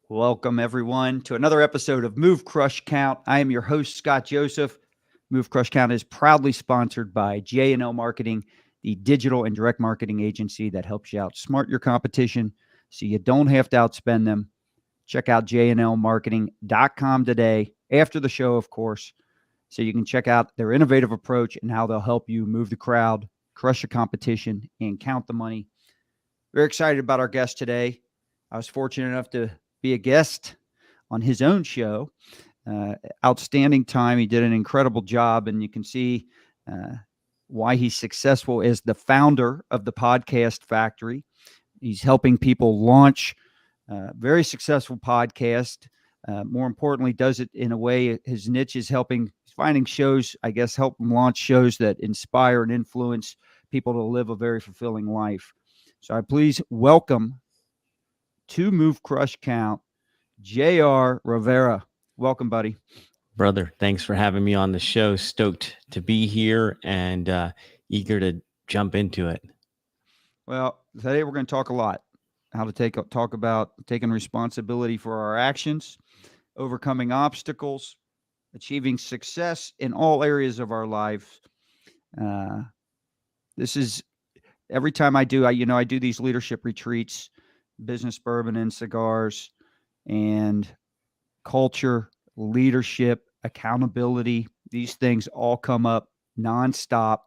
Welcome, everyone, to another episode of Move, Crush, Count. I am your host, Scott Joseph. Move, Crush, Count is proudly sponsored by J&L Marketing, the digital and direct marketing agency that helps you outsmart your competition so you don't have to outspend them. Check out jnlmarketing.com today, after the show, of course, so you can check out their innovative approach and how they'll help you move the crowd, crush your competition, and count the money. Very excited about our guest today. I was fortunate enough to be a guest on his own show. Outstanding time. He did an incredible job, and you can see why he's successful as the founder of the Podcast Factory. He's helping people launch very successful podcast. More importantly, does it in a way, his niche is finding shows, I guess, help him launch shows that inspire and influence people to live a very fulfilling life. So I please welcome to Move, Crush, Count, JR Rivera. Welcome, buddy. Brother, thanks for having me on the show. Stoked to be here and eager to jump into it. Well, today we're going to talk a lot. How to talk about taking responsibility for our actions, overcoming obstacles, achieving success in all areas of our life. This is every time I do these leadership retreats, business, bourbon, and cigars, and culture, leadership, accountability. These things all come up nonstop.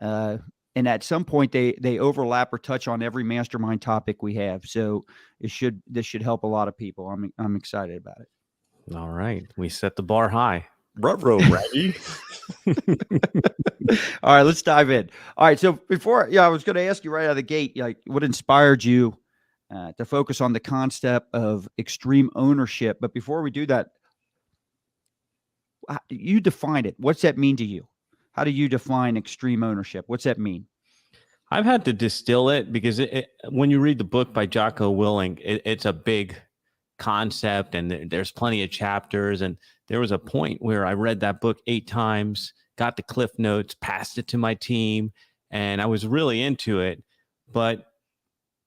And at some point they overlap or touch on every mastermind topic we have. So this should help a lot of people. I'm excited about it. All right. We set the bar high. Ready? All right, let's dive in. All right. So I was going to ask you right out of the gate, like what inspired you to focus on the concept of extreme ownership. But before we do that, you define it. What's that mean to you? How do you define extreme ownership? What's that mean? I've had to distill it because when you read the book by Jocko Willink, it's a big concept and there's plenty of chapters. And there was a point where I read that book 8 times, got the cliff notes, passed it to my team, and I was really into it. But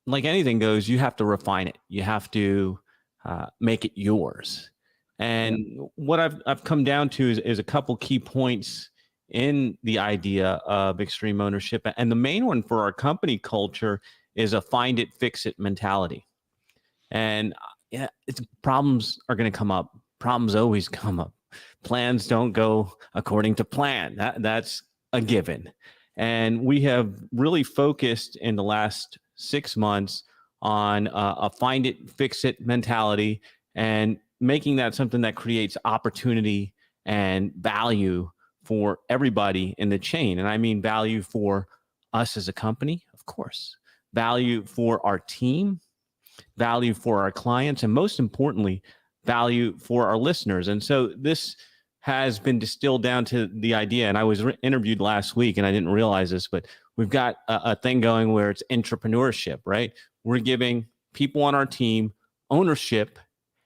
like anything goes, you have to refine it. You have to make it yours. And what I've come down to is a couple key points in the idea of extreme ownership. And the main one for our company culture is a find it, fix it mentality. And problems are going to come up. Problems always come up. Plans don't go according to plan. That's a given. And we have really focused in the last 6 months on a find it, fix it mentality and making that something that creates opportunity and value for everybody in the chain. And I mean value for us as a company, of course, value for our team, value for our clients, and most importantly, value for our listeners. And so this has been distilled down to the idea. And I was interviewed last week and I didn't realize this, but we've got a thing going where it's entrepreneurship, right? We're giving people on our team ownership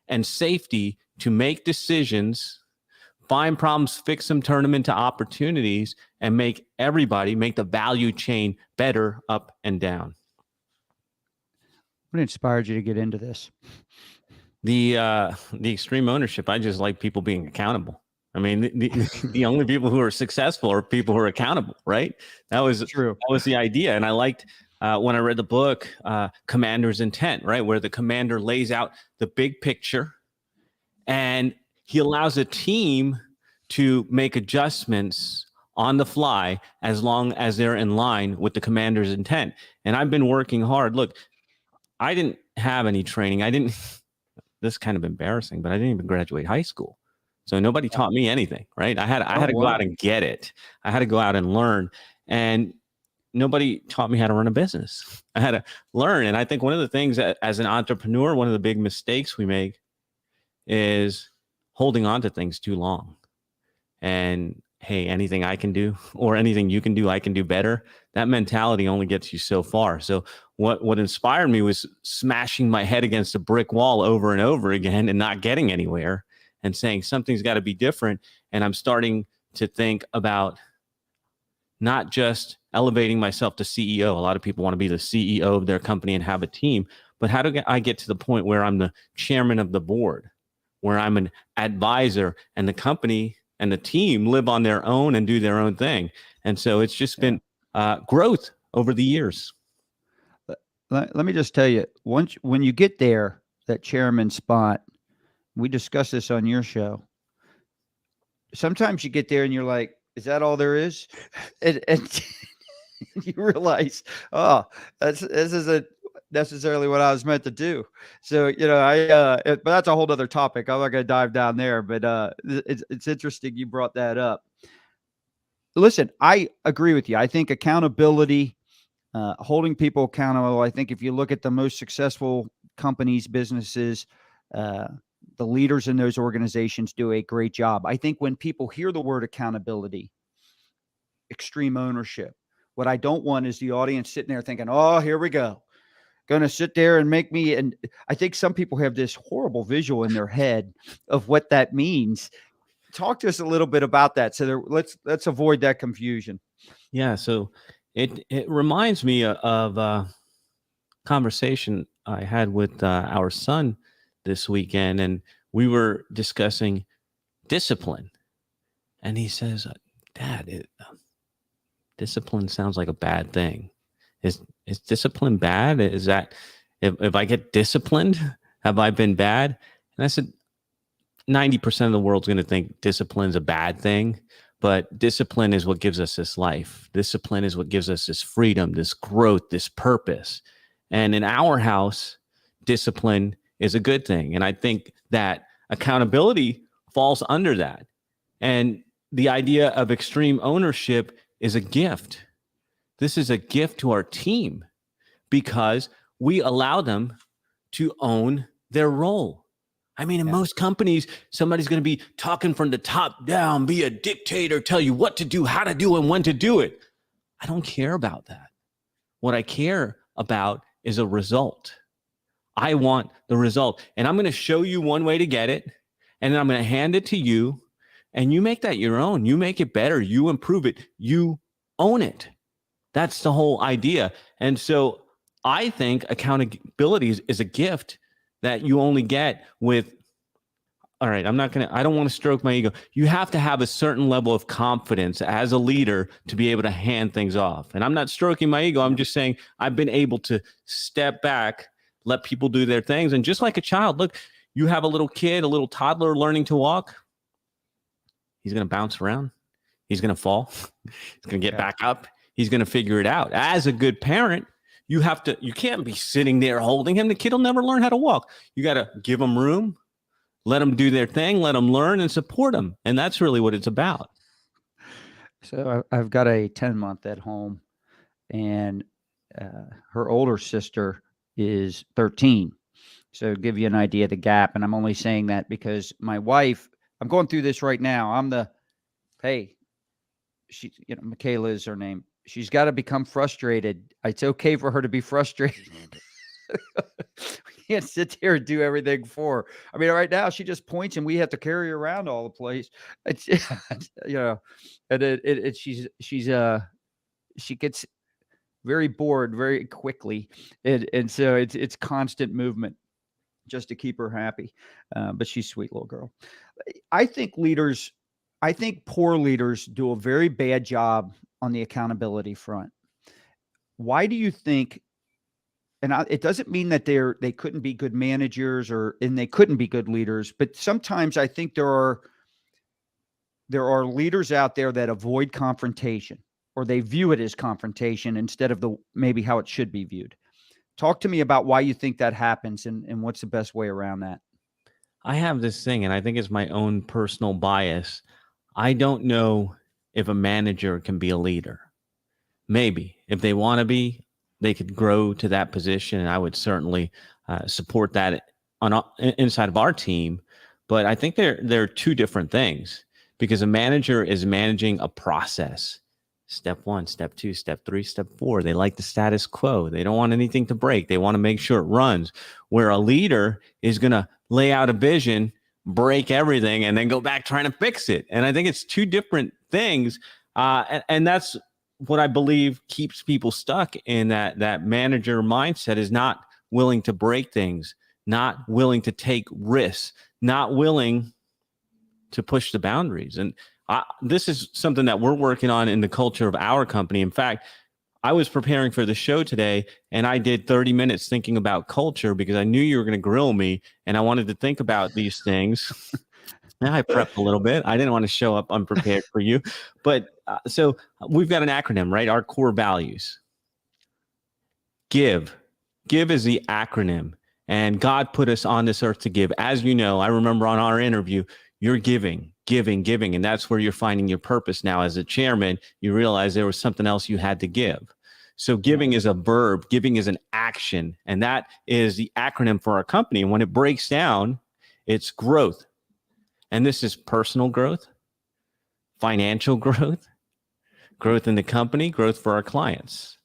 and safety to make decisions, find problems, fix them, turn them into opportunities, and make the value chain better up and down. What inspired you to get into this? The extreme ownership. I just like people being accountable. I mean, the only people who are successful are people who are accountable, right? That was true. That was the idea. And I liked when I read the book, Commander's Intent, right? Where the commander lays out the big picture and he allows a team to make adjustments on the fly as long as they're in line with the commander's intent. And I've been working hard. Look, I didn't have any training. This is kind of embarrassing, but I didn't even graduate high school. So nobody taught me anything, right? I had to go out and get it. I had to go out and learn. And nobody taught me how to run a business. I had to learn. And I think one of the things that, as an entrepreneur, one of the big mistakes we make is holding on to things too long. And hey, anything I can do or anything you can do, I can do better. That mentality only gets you so far. So what inspired me was smashing my head against a brick wall over and over again and not getting anywhere and saying something's got to be different. And I'm starting to think about not just elevating myself to CEO. A lot of people want to be the CEO of their company and have a team, but how do I get to the point where I'm the chairman of the board, where I'm an advisor, and the company and the team live on their own and do their own thing? And so it's just been growth over the years. Let me just tell you, when you get there, that chairman spot, we discussed this on your show. Sometimes you get there and you're like, is that all there is? And you realize, oh, this isn't necessarily what I was meant to do. So, but that's a whole other topic. I'm not going to dive down there, but it's interesting you brought that up. Listen, I agree with you. I think accountability, holding people accountable. I think if you look at the most successful companies, businesses, the leaders in those organizations do a great job. I think when people hear the word accountability, extreme ownership, what I don't want is the audience sitting there thinking, oh, here we go. Going to sit there and make me. And I think some people have this horrible visual in their head of what that means. Talk to us a little bit about that. So let's avoid that confusion. Yeah. So it reminds me of a conversation I had with our son this weekend, and we were discussing discipline. And he says, Dad, discipline sounds like a bad thing. Is discipline bad? Is that if I get disciplined, have I been bad? And I said, 90% of the world's going to think discipline's a bad thing, but discipline is what gives us this life. Discipline is what gives us this freedom, this growth, this purpose. And in our house, discipline is a good thing. And I think that accountability falls under that. And the idea of extreme ownership is a gift. This is a gift to our team because we allow them to own their role. I mean, in most companies, somebody's going to be talking from the top down, be a dictator, tell you what to do, how to do, and when to do it. I don't care about that. What I care about is a result. I want the result. And I'm going to show you one way to get it, and then I'm going to hand it to you, and you make that your own. You make it better. You improve it. You own it. That's the whole idea. And so I think accountability is a gift that you only get with, all right, I don't want to stroke my ego. You have to have a certain level of confidence as a leader to be able to hand things off. And I'm not stroking my ego. I'm just saying I've been able to step back, let people do their things. And just like a child, look, you have a little kid, a little toddler learning to walk. He's going to bounce around. He's going to fall. He's going to get back up. He's going to figure it out. As a good parent, you can't be sitting there holding him. The kid will never learn how to walk. You got to give him room, let them do their thing, let them learn, and support them. And that's really what it's about. So I've got a 10-month at home, and her older sister is 13. So to give you an idea of the gap. And I'm only saying that because my wife, I'm going through this right now. Michaela is her name. She's got to become frustrated. It's okay for her to be frustrated. We can't sit there and do everything for her. I mean, right now she just points and we have to carry her around all the place. It's, and she gets very bored very quickly. And so it's constant movement just to keep her happy. But she's a sweet little girl. I think poor leaders do a very bad job on the accountability front. Why do you think? And it doesn't mean that they couldn't be good managers and they couldn't be good leaders, but sometimes I think there are leaders out there that avoid confrontation, or they view it as confrontation instead of maybe how it should be viewed. Talk to me about why you think that happens and what's the best way around that. I have this thing, and I think it's my own personal bias. I don't know if a manager can be a leader. Maybe if they want to be, they could grow to that position, and I would certainly support that inside of our team. But I think they're two different things, because a manager is managing a process. Step 1, step 2, step 3, step 4. They like the status quo. They don't want anything to break. They want to make sure it runs. Where a leader is going to lay out a vision, break everything, and then go back trying to fix it. And I think it's two different things. And that's what I believe keeps people stuck in that manager mindset, is not willing to break things, not willing to take risks, not willing to push the boundaries. And this is something that we're working on in the culture of our company. In fact, I was preparing for the show today and I did 30 minutes thinking about culture because I knew you were going to grill me and I wanted to think about these things. I prepped a little bit. I didn't want to show up unprepared for you. But so we've got an acronym, right? Our core values. Give. Give is the acronym. And God put us on this earth to give. As you know, I remember on our interview, you're giving. And that's where you're finding your purpose now. As a chairman, you realize there was something else you had to give. So giving is a verb. Giving is an action. And that is the acronym for our company. And when it breaks down, it's growth. And this is personal growth, financial growth, growth in the company, growth for our clients.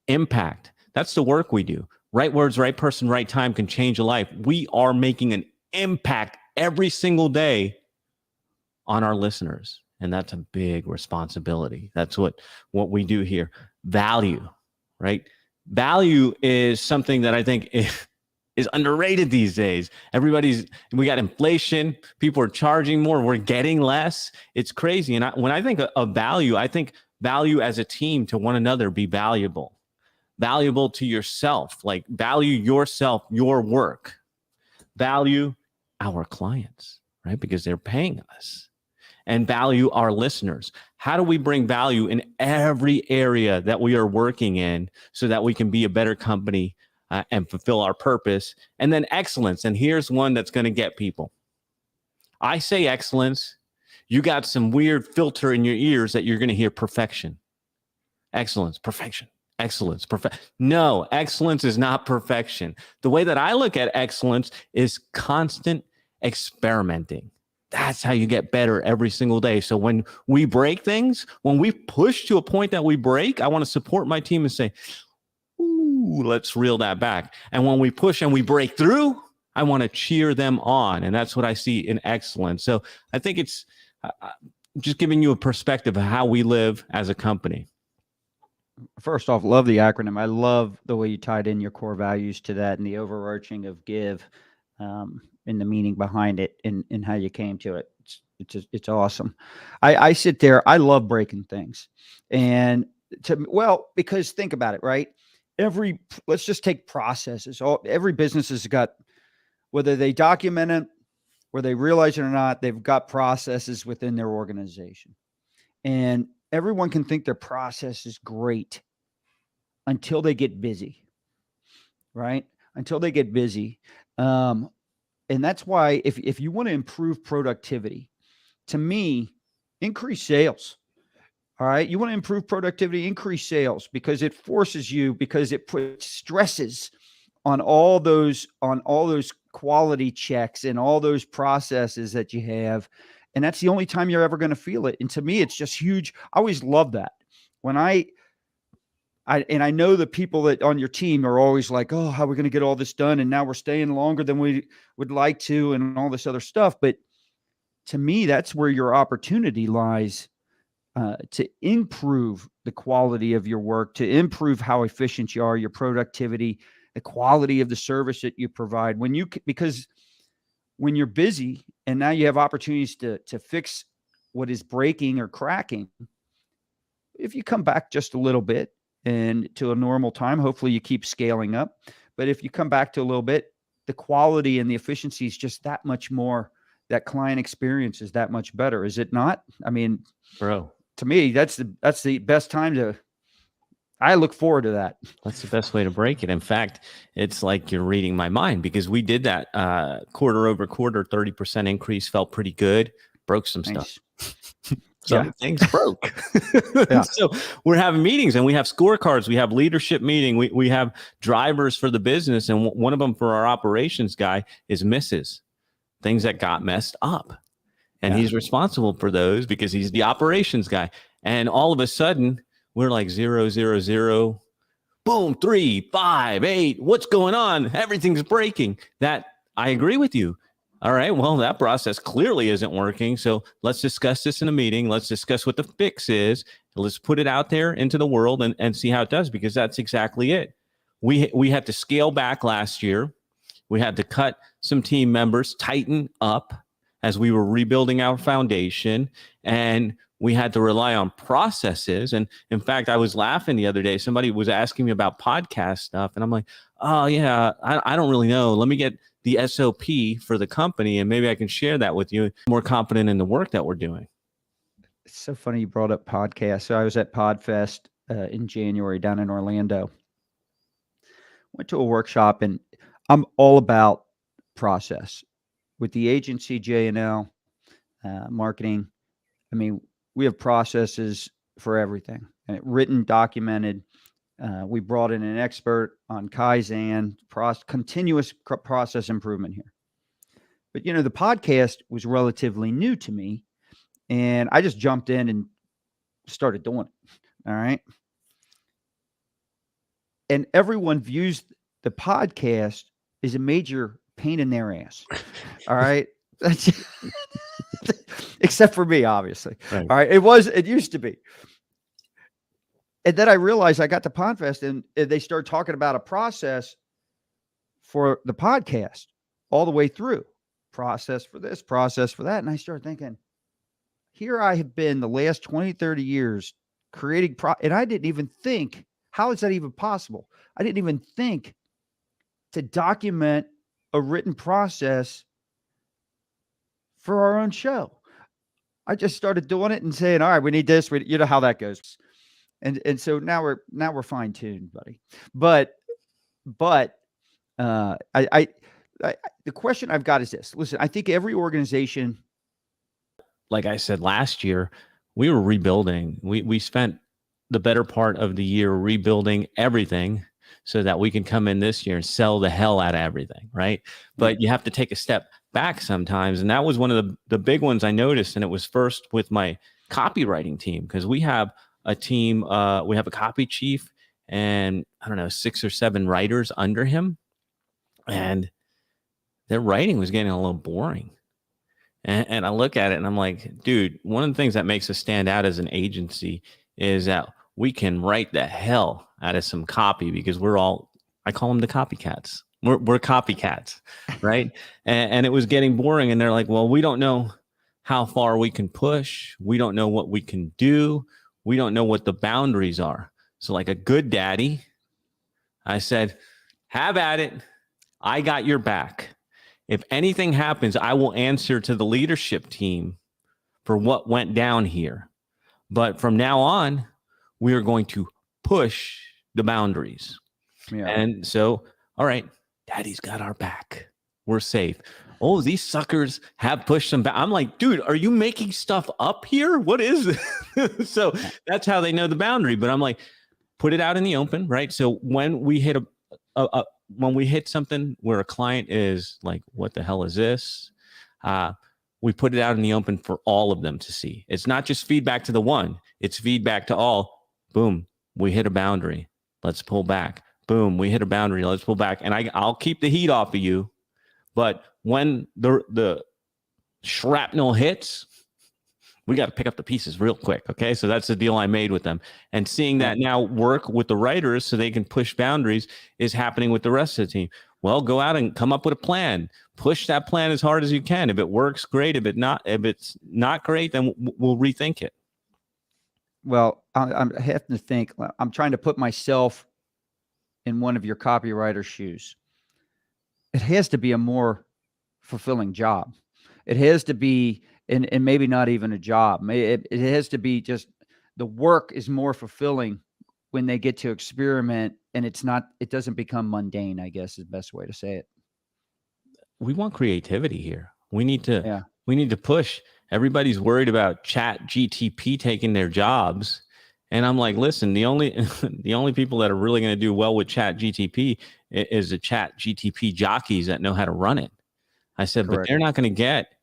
Impact. That's the work we do. Right words, right person, right time can change a life. We are making an impact every single day on our listeners. And that's a big responsibility. That's what we do here. Value, right? Value is something that I think is underrated these days. We got inflation. People are charging more. We're getting less. It's crazy. And when I think of value, I think value as a team to one another, be valuable to yourself, like value yourself, your work, value our clients, right? Because they're paying us, and value our listeners. How do we bring value in every area that we are working in so that we can be a better company and fulfill our purpose? And then excellence. And here's one that's going to get people. I say excellence. You got some weird filter in your ears that you're going to hear perfection. Excellence, perfection. Excellence, No, excellence is not perfection. The way that I look at excellence is constant experimenting. That's how you get better every single day. So when we break things, when we push to a point that we break, I want to support my team and say, ooh, let's reel that back. And when we push and we break through, I want to cheer them on. And that's what I see in excellence. So I think it's just giving you a perspective of how we live as a company. First off, love the acronym. I love the way you tied in your core values to that and the overarching of give, and the meaning behind it and how you came to it. It's awesome. I sit there. I love breaking things, and because think about it, right? Let's just take processes. Every business has got, whether they document it, whether they realize it or not, they've got processes within their organization, and everyone can think their process is great until they get busy, right? Until they get busy. And that's why if you want to improve productivity, to me, increase sales. All right. You want to improve productivity, increase sales, because it forces you, because it puts stresses on all those quality checks and all those processes that you have. And that's the only time you're ever going to feel it. And to me, it's just huge. I always love that. When I know the people that on your team are always like, oh, how are we going to get all this done? And now we're staying longer than we would like to, and all this other stuff. But to me, that's where your opportunity lies, to improve the quality of your work, to improve how efficient you are, your productivity, the quality of the service that you provide. Because when you're busy and now you have opportunities to fix what is breaking or cracking, if you come back just a little bit and to a normal time, hopefully you keep scaling up. But if you come back to a little bit, the quality and the efficiency is just that much more. That client experience is that much better, is it not? I mean, bro, to me, that's the best time I look forward to that. That's the best way to break it. In fact, it's like you're reading my mind, because we did that quarter over quarter, 30% increase, felt pretty good, broke some stuff. Some things broke. So we're having meetings and we have scorecards. We have leadership meeting. We have drivers for the business. And one of them for our operations guy is misses, things that got messed up. And he's responsible for those because he's the operations guy. And all of a sudden, we're like 0, 0, 0, boom, 3, 5, 8. What's going on? Everything's breaking. That I agree with you. All right, well, that process clearly isn't working. So let's discuss this in a meeting. Let's discuss what the fix is. Let's put it out there into the world and see how it does, because that's exactly it. we had to scale back last year. We had to cut some team members, tighten up as we were rebuilding our foundation, and we had to rely on processes. And in fact, I was laughing the other day. Somebody was asking me about podcast stuff, and I'm like, oh yeah, I don't really know. Let me get the SOP for the company, and maybe I can share that with you. More confident in the work that we're doing. It's so funny you brought up podcasts. So I was at PodFest in January down in Orlando. Went to a workshop, and I'm all about process. With the agency J&L marketing, I mean, we have processes for everything, written, documented. We brought in an expert on Kaizen, continuous process improvement here. But, you know, the podcast was relatively new to me, and I just jumped in and started doing it. All right. And everyone views the podcast as a major pain in their ass. All right. Except for me, obviously. Right. All right. It used to be. And then I realized I got to PodFest, and they started talking about a process for the podcast all the way through. Process for this, process for that. And I started thinking, here I have been the last 20, 30 years creating and I didn't even think, how is that even possible? I didn't even think to document a written process for our own show. I just started doing it and saying, all right, we need this. You know how that goes. And so now we're fine tuned, buddy. But the question I've got is this. Listen, I think every organization, like I said last year, we were rebuilding. We spent the better part of the year rebuilding everything so that we can come in this year and sell the hell out of everything, right? But you have to take a step back sometimes. And that was one of the big ones I noticed. And it was first with my copywriting team, because we have a team, we have a copy chief and I don't know, 6 or 7 writers under him. And their writing was getting a little boring. And I look at it and I'm like, dude, one of the things that makes us stand out as an agency is that we can write the hell out of some copy, because I call them the copycats. We're copycats, right? And it was getting boring. And they're like, well, we don't know how far we can push. We don't know what we can do. We don't know what the boundaries are. So like a good daddy, I said, have at it. I got your back. If anything happens, I will answer to the leadership team for what went down here. But from now on, we are going to push the boundaries. Yeah. And so, all right, daddy's got our back. We're safe. Oh, these suckers have pushed them back. I'm like, dude, are you making stuff up here? What is this? So that's how they know the boundary. But I'm like, put it out in the open, right? So when we hit when we hit something where a client is like, what the hell is this? We put it out in the open for all of them to see. It's not just feedback to the one, it's feedback to all. Boom, we hit a boundary. Let's pull back. Boom, we hit a boundary. Let's pull back. And I'll keep the heat off of you. But when the shrapnel hits, we got to pick up the pieces real quick. Okay. So that's the deal I made with them. And seeing that now work with the writers so they can push boundaries is happening with the rest of the team. Well, go out and come up with a plan. Push that plan as hard as you can. If it works, great. If it's not great, then we'll rethink it. Well, I have to think. I'm trying to put myself in one of your copywriter's shoes. It has to be a more fulfilling job. It has to be, and maybe not even a job. It has to be just the work is more fulfilling when they get to experiment, and it doesn't become mundane, I guess is the best way to say it. We want creativity here. We need to push. Everybody's worried about Chat GTP taking their jobs. And I'm like, listen, the only people that are really going to do well with Chat GTP is the Chat GTP jockeys that know how to run it. I said, Correct. But they're not going to get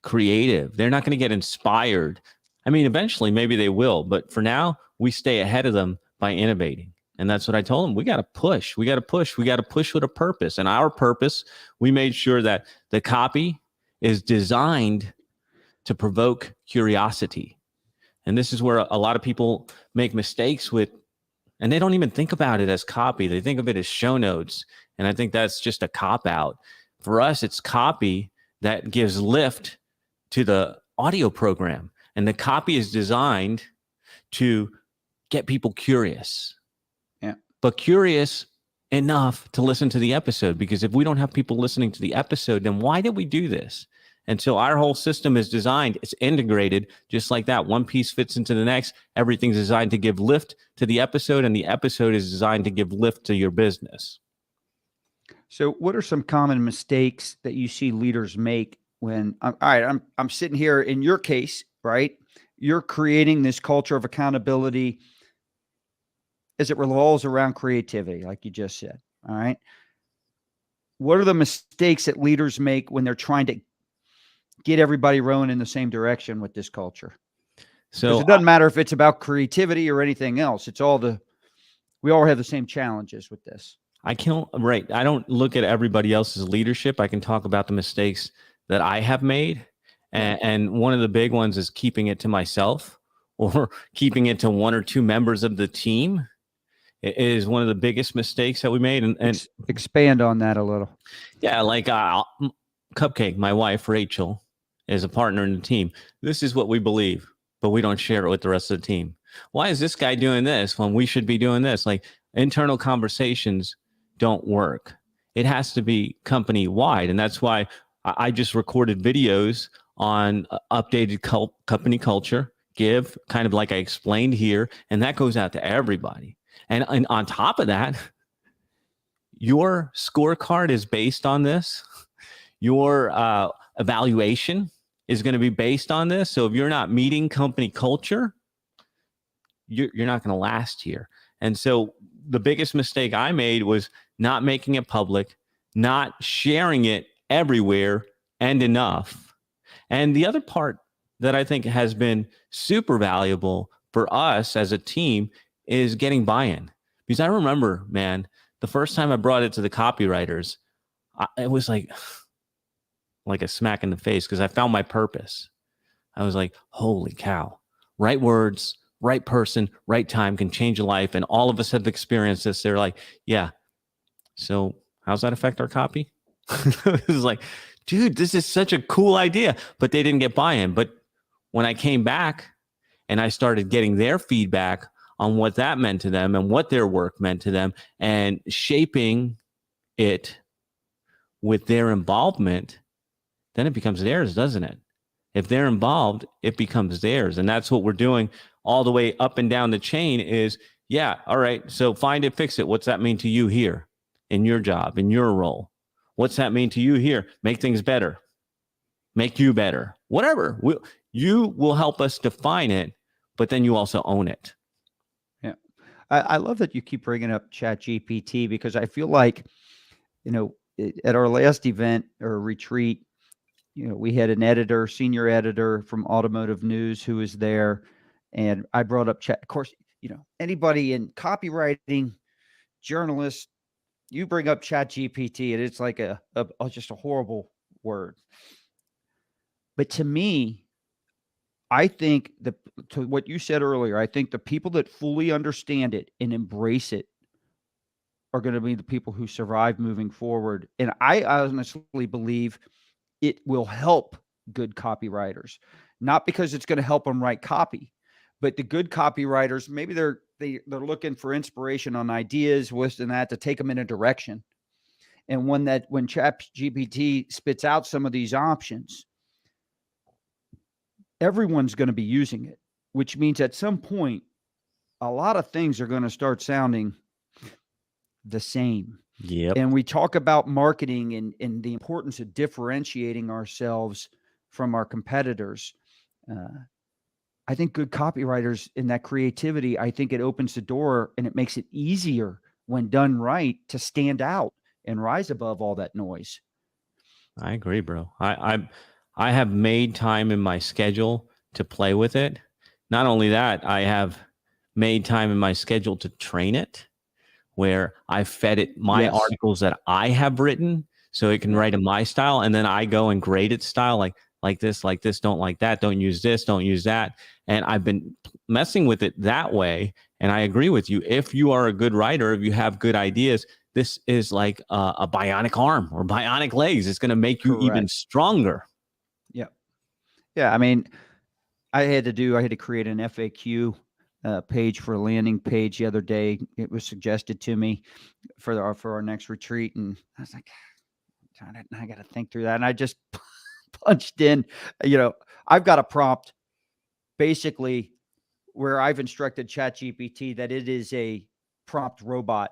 creative. They're not going to get inspired. I mean, eventually maybe they will, but for now we stay ahead of them by innovating. And that's what I told them. We got to push. We got to push. We got to push with a purpose. And our purpose, we made sure that the copy is designed to provoke curiosity. And this is where a lot of people make mistakes with And they don't even think about it as copy. They think of it as show notes. And I think that's just a cop out. For us, it's copy that gives lift to the audio program. And the copy is designed to get people curious. Yeah. But curious enough to listen to the episode, because if we don't have people listening to the episode, then why did we do this? And so our whole system is designed, it's integrated just like that. One piece fits into the next. Everything's designed to give lift to the episode, and the episode is designed to give lift to your business. So what are some common mistakes that you see leaders make when I'm sitting here in your case, right? You're creating this culture of accountability as it revolves around creativity, like you just said. All right. What are the mistakes that leaders make when they're trying to get everybody rowing in the same direction with this culture? So it doesn't matter if it's about creativity or anything else. We all have the same challenges with this. I don't look at everybody else's leadership. I can talk about the mistakes that I have made. And one of the big ones is keeping it to myself, or keeping it to one or two members of the team. It is one of the biggest mistakes that we made. And expand on that a little. Yeah. Like Cupcake, my wife, Rachel, is a partner in the team. This is what we believe, but we don't share it with the rest of the team. Why is this guy doing this when we should be doing this? Like, internal conversations don't work. It has to be company wide. And that's why I just recorded videos on updated company culture, give, kind of like I explained here. And that goes out to everybody. And on top of that, your scorecard is based on this. Your evaluation is going to be based on this. So if you're not meeting company culture, you're not going to last here. And so the biggest mistake I made was not making it public, not sharing it everywhere and enough. And the other part that I think has been super valuable for us as a team is getting buy-in. Because I remember, man, the first time I brought it to the copywriters, it was like a smack in the face, because I found my purpose. I was like, holy cow, right words, right person, right time can change a life. And all of us have experienced this. They're like, yeah. So how's that affect our copy? It was like, dude, this is such a cool idea, but they didn't get buy-in. But when I came back and I started getting their feedback on what that meant to them and what their work meant to them, and shaping it with their involvement, then it becomes theirs, doesn't it? If they're involved, it becomes theirs. And that's what we're doing all the way up and down the chain is, yeah, all right, so find it, fix it. What's that mean to you here in your job, in your role? What's that mean to you here? Make things better. Make you better. Whatever. You will help us define it, but then you also own it. Yeah. I love that you keep bringing up ChatGPT, because I feel like, at our last event or retreat, we had an editor, senior editor from Automotive News who was there, and I brought up chat. Of course, anybody in copywriting, journalists, you bring up ChatGPT, and it's like just a horrible word. But to me, I think to what you said earlier, I think the people that fully understand it and embrace it are going to be the people who survive moving forward. And I honestly believe it will help good copywriters, not because it's going to help them write copy, but the good copywriters, maybe they're looking for inspiration on ideas, this and that, to take them in a direction. And when ChatGPT spits out some of these options, everyone's going to be using it, which means at some point, a lot of things are going to start sounding the same. Yep. And we talk about marketing and the importance of differentiating ourselves from our competitors. I think good copywriters in that creativity, I think it opens the door and it makes it easier when done right to stand out and rise above all that noise. I agree, bro. I have made time in my schedule to play with it. Not only that, I have made time in my schedule to train it, where I fed it my articles that I have written so it can write in my style. And then I go and grade its style. Like, like this, don't like that, don't use this, don't use that. And I've been messing with it that way. And I agree with you. If you are a good writer, if you have good ideas, this is like a bionic arm or bionic legs. It's going to make you even stronger. Yeah. Yeah. I mean, I had to create an FAQ page for a landing page the other day. It was suggested to me for our next retreat. And I was like, I got to think through that. And I just punched in, I've got a prompt basically where I've instructed ChatGPT that it is a prompt robot.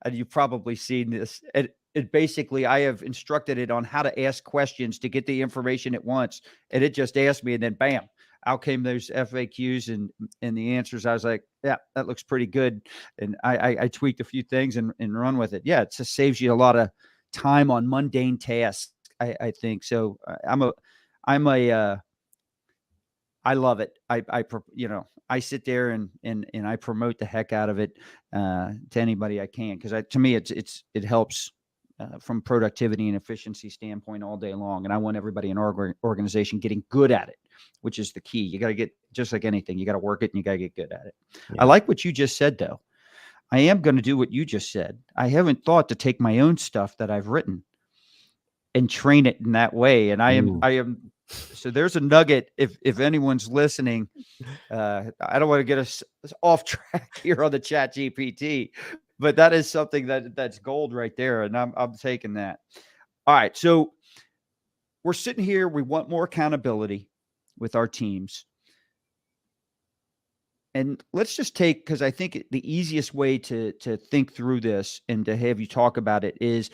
And you've probably seen this. It basically, I have instructed it on how to ask questions to get the information it wants. And it just asked me, and then bam, out came those FAQs and the answers. I was like, yeah, that looks pretty good. And I tweaked a few things and run with it. Yeah, it just saves you a lot of time on mundane tasks, I think. So I love it. I sit there and I promote the heck out of it to anybody I can, because to me it helps from productivity and efficiency standpoint all day long. And I want everybody in our organization getting good at it, which is the key. You got to get, just like anything, you got to work it and you got to get good at it. Yeah. I like what you just said, though. I am going to do what you just said. I haven't thought to take my own stuff that I've written and train it in that way. And I am. So there's a nugget. If anyone's listening, I don't want to get us off track here on the Chat GPT, but that is something that's gold right there. And I'm taking that. All right. So we're sitting here. We want more accountability with our teams. And let's just take, because I think the easiest way to think through this and to have you talk about it is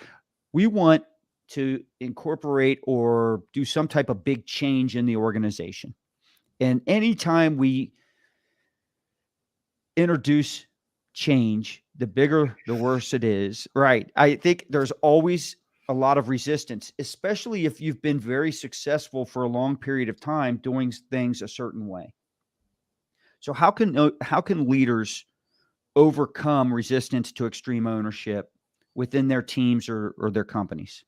we want to incorporate or do some type of big change in the organization. And anytime we introduce change, the bigger, the worse it is, right? I think there's always a lot of resistance, especially if you've been very successful for a long period of time doing things a certain way. So how can leaders overcome resistance to extreme ownership within their teams or their companies?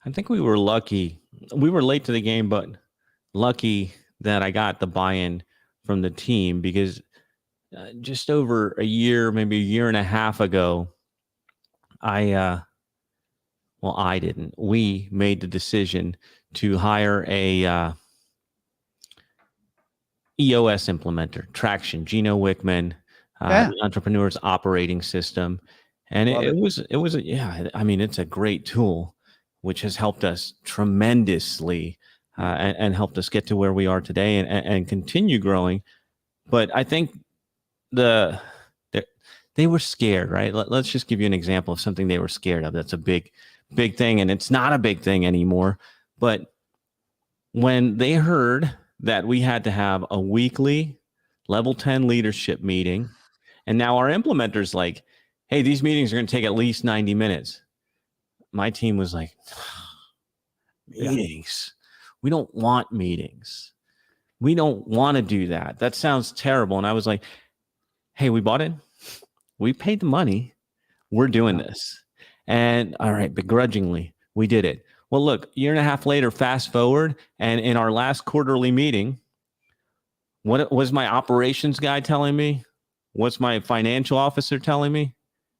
I think we were lucky. We were late to the game, but lucky that I got the buy-in from the team, because just over a year, maybe a year and a half ago, we made the decision to hire a EOS implementer, Traction, Gino Wickman, the Entrepreneur's Operating System. And it's a great tool, which has helped us tremendously and helped us get to where we are today and continue growing. But I think they were scared, right? Let's just give you an example of something they were scared of. That's a big thing, and it's not a big thing anymore. But when they heard that we had to have a weekly level 10 leadership meeting, and now our implementer's like, hey, these meetings are going to take at least 90 minutes. My team was like, meetings? We don't want meetings. We don't want to do that. That sounds terrible. And I was like, hey, we bought it. We paid the money. We're doing this. And all right, begrudgingly, we did it. Well, look, a year and a half later, fast forward, and in our last quarterly meeting, what was my operations guy telling me? What's my financial officer telling me?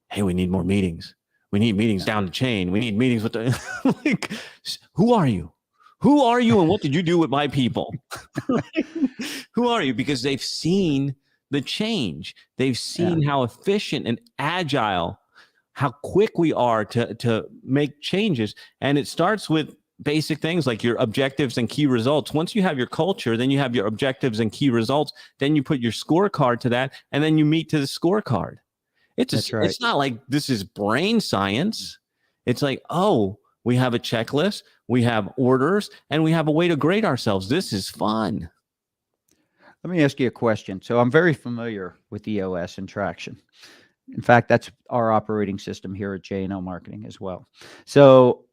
Hey, we need more meetings. We need meetings down the chain. We need meetings with the like, who are you? Who are you, and what did you do with my people? Who are you? Because they've seen the change. They've seen how efficient and agile, how quick we are to make changes. And it starts with basic things like your objectives and key results. Once you have your culture, then you have your objectives and key results. Then you put your scorecard to that, and then you meet to the scorecard. It's not like this is brain science. It's like, oh, we have a checklist, we have orders, and we have a way to grade ourselves. This is fun. Let me ask you a question. So I'm very familiar with EOS and Traction. In fact, that's our operating system here at J&L Marketing as well. So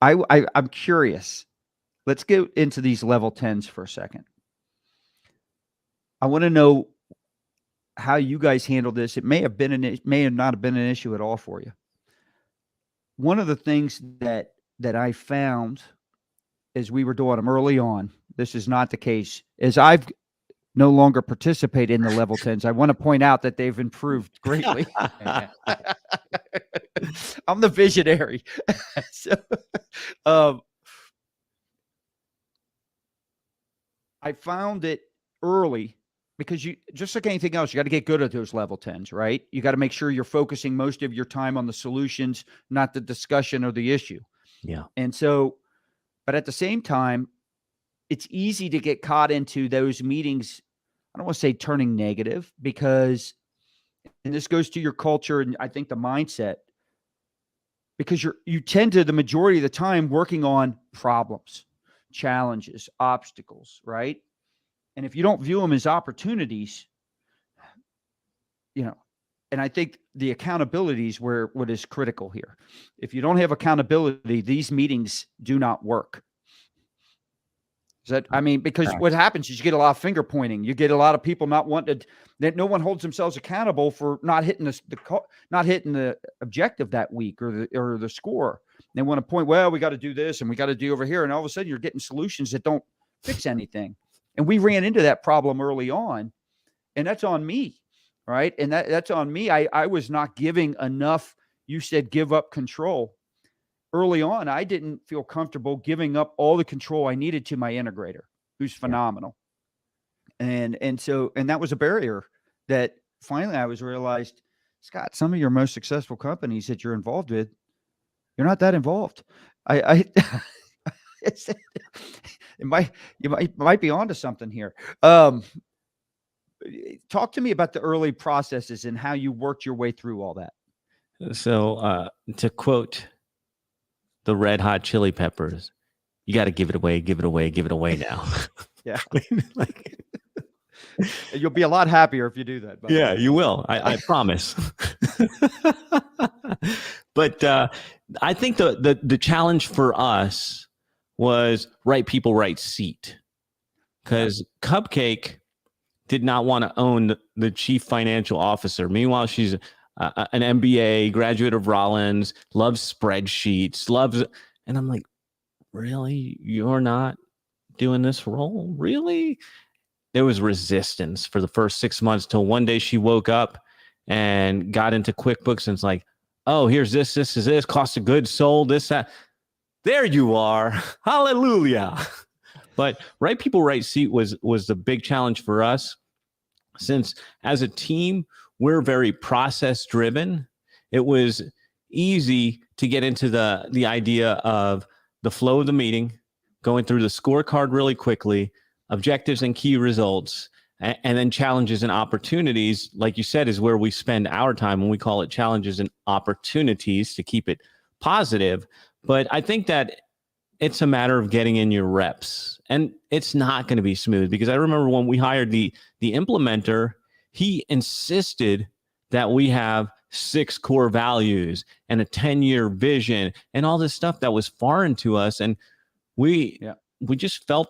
I'm curious. Let's get into these level 10s for a second. I want to know how you guys handle this. It may have not have been an issue at all for you. One of the things that I found as we were doing them early on. This is not the case. As I've no longer participate in the level 10s, I want to point out that they've improved greatly. I'm the visionary. So, I found it early because you, just like anything else, you got to get good at those level 10s, right? You got to make sure you're focusing most of your time on the solutions, not the discussion or the issue. Yeah. And so, but at the same time, it's easy to get caught into those meetings. I don't want to say turning negative, because, and this goes to your culture and I think the mindset, because you tend to, the majority of the time, working on problems, challenges, obstacles, right? And if you don't view them as opportunities, and I think the accountability is what is critical here. If you don't have accountability, these meetings do not work. Because what happens is you get a lot of finger pointing. You get a lot of people not wanting to, that no one holds themselves accountable for not hitting the objective that week or the score. They want to point, well, we got to do this and we got to do over here. And all of a sudden you're getting solutions that don't fix anything. And we ran into that problem early on, and that's on me, right? And that's on me. I was not giving enough. You said give up control. Early on, I didn't feel comfortable giving up all the control I needed to my integrator, who's phenomenal. And that was a barrier that finally I realized, Scott, some of your most successful companies that you're involved with, you're not that involved. You might be onto something here. Talk to me about the early processes and how you worked your way through all that. So to quote the Red Hot Chili Peppers, you got to give it away now. Yeah. You'll be a lot happier if you do that. Yeah, you will. I promise. But I think the challenge for us was right people, right seat. Because Cupcake did not want to own the chief financial officer. Meanwhile, she's an MBA graduate of Rollins, loves spreadsheets, and I'm like, really? You're not doing this role? Really? There was resistance for the first 6 months till one day she woke up and got into QuickBooks and it's like, oh, here's this is this, cost of goods sold, this, that. There you are. Hallelujah. But right people, right seat was the big challenge for us, since as a team, we're very process driven. It was easy to get into the idea of the flow of the meeting, going through the scorecard really quickly, objectives and key results, and then challenges and opportunities, like you said, is where we spend our time when we call it challenges and opportunities to keep it positive. But I think that it's a matter of getting in your reps, and it's not going to be smooth, because I remember when we hired the implementer, he insisted that we have 6 core values and a 10-year vision and all this stuff that was foreign to us. And we just felt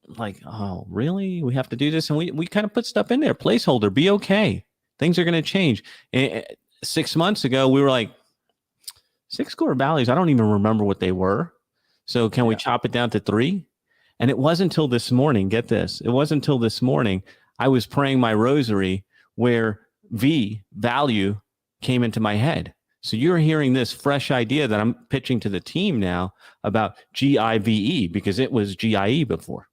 like, oh, really? We have to do this? And we kind of put stuff in there, placeholder, be okay. Things are going to change. 6 months ago, we were like, 6 core values. I don't even remember what they were. So can we chop it down to 3? And it wasn't until this morning, get this, it wasn't until this morning I was praying my rosary where value came into my head. So you're hearing this fresh idea that I'm pitching to the team now about GIVE, because it was GIE before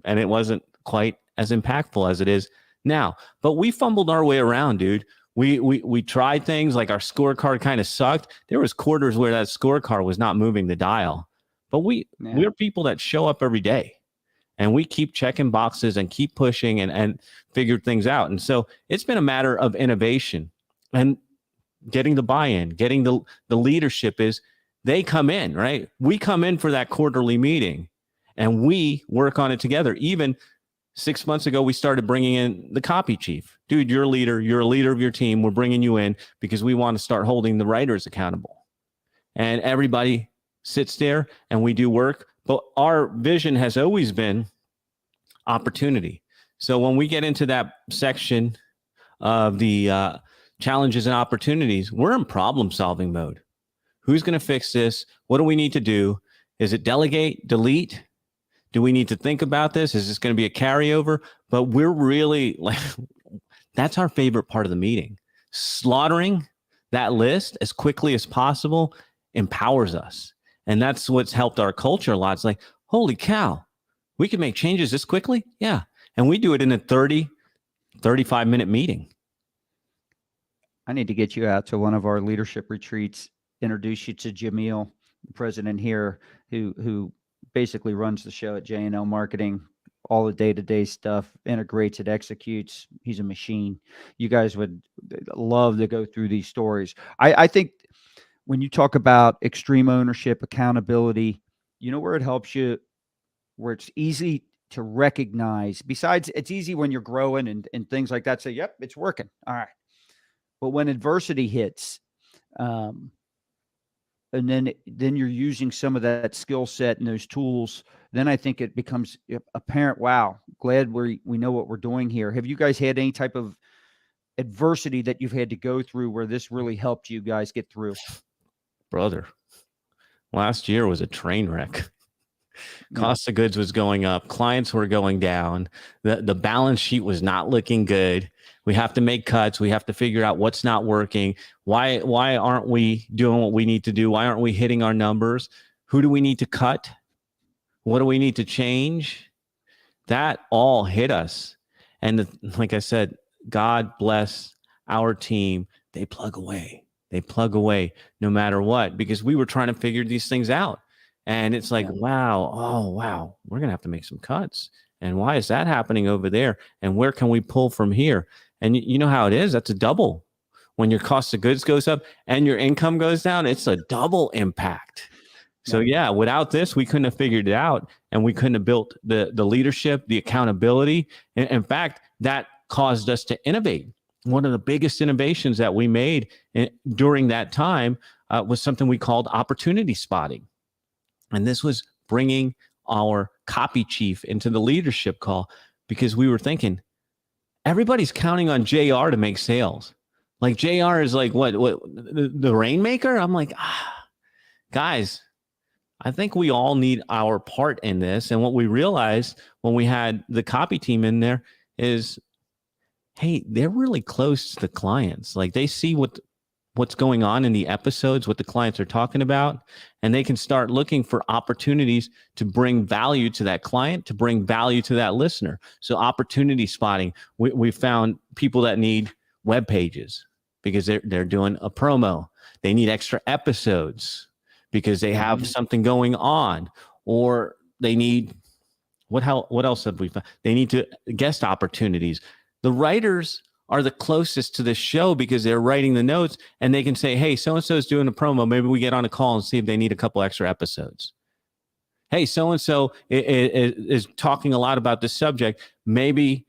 and it wasn't quite as impactful as it is now. But we fumbled our way around, dude. We tried things, like our scorecard kind of sucked. There was quarters where that scorecard was not moving the dial. But we're people that show up every day, and we keep checking boxes and keep pushing and figure things out. And so it's been a matter of innovation and getting the buy-in, getting the leadership. Is they come in, right? We come in for that quarterly meeting and we work on it together. Even 6 months ago, we started bringing in the copy chief. Dude, you're a leader. You're a leader of your team. We're bringing you in because we want to start holding the writers accountable. And everybody sits there and we do work. But our vision has always been opportunity. So when we get into that section of the challenges and opportunities, we're in problem solving mode. Who's going to fix this? What do we need to do? Is it delegate, delete? Do we need to think about this? Is this going to be a carryover? But we're really like, that's our favorite part of the meeting. Slaughtering that list as quickly as possible empowers us. And that's what's helped our culture a lot. It's like, holy cow, we can make changes this quickly? Yeah. And we do it in a 30, 35-minute meeting. I need to get you out to one of our leadership retreats, introduce you to Jamil, the president here, who basically runs the show at J&L Marketing, all the day-to-day stuff, integrates it, executes. He's a machine. You guys would love to go through these stories. I think when you talk about extreme ownership, accountability, you know where it helps you, where it's easy to recognize. Besides, it's easy when you're growing and things like that. Say, yep, it's working. All right. But when adversity hits, and then you're using some of that skill set and those tools, then I think it becomes apparent, wow, glad we know what we're doing here. Have you guys had any type of adversity that you've had to go through where this really helped you guys get through? Brother, last year was a train wreck. Cost of goods was going up. Clients were going down. The balance sheet was not looking good. We have to make cuts. We have to figure out what's not working. Why aren't we doing what we need to do? Why aren't we hitting our numbers? Who do we need to cut? What do we need to change? That all hit us. And like I said, God bless our team. They plug away. They plug away no matter what, because we were trying to figure these things out. And it's like, wow, oh, wow, we're going to have to make some cuts. And why is that happening over there? And where can we pull from here? And you know how it is. That's a double. When your cost of goods goes up and your income goes down, it's a double impact. So yeah, without this, we couldn't have figured it out. And we couldn't have built the leadership, the accountability. In fact, that caused us to innovate. One of the biggest innovations that we made during that time was something we called opportunity spotting. And this was bringing our copy chief into the leadership call, because we were thinking, everybody's counting on JR to make sales. Like JR is like, what the rainmaker? I'm like, guys, I think we all need our part in this. And what we realized when we had the copy team in there is, hey, they're really close to the clients. Like they see what's going on in the episodes, what the clients are talking about, and they can start looking for opportunities to bring value to that client, to bring value to that listener. So opportunity spotting, we found people that need web pages because they're doing a promo. They need extra episodes because they have something going on, or they need, what else have we found? They need to guest opportunities. The writers are the closest to the show because they're writing the notes, and they can say, hey, so-and-so is doing a promo. Maybe we get on a call and see if they need a couple extra episodes. Hey, so-and-so is talking a lot about this subject. Maybe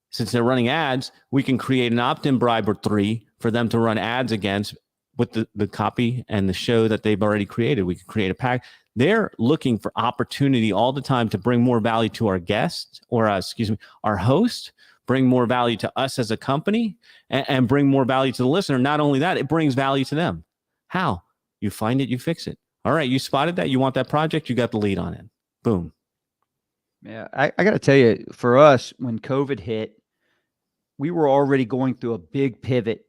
since they're running ads, we can create an opt-in bribe or 3 for them to run ads against with the copy and the show that they've already created. We can create a pack. They're looking for opportunity all the time to bring more value to our guests, or our host, bring more value to us as a company, and bring more value to the listener. Not only that, it brings value to them. How? You find it, you fix it. All right, you spotted that, you want that project, you got the lead on it. Boom. Yeah, I got to tell you, for us, when COVID hit, we were already going through a big pivot,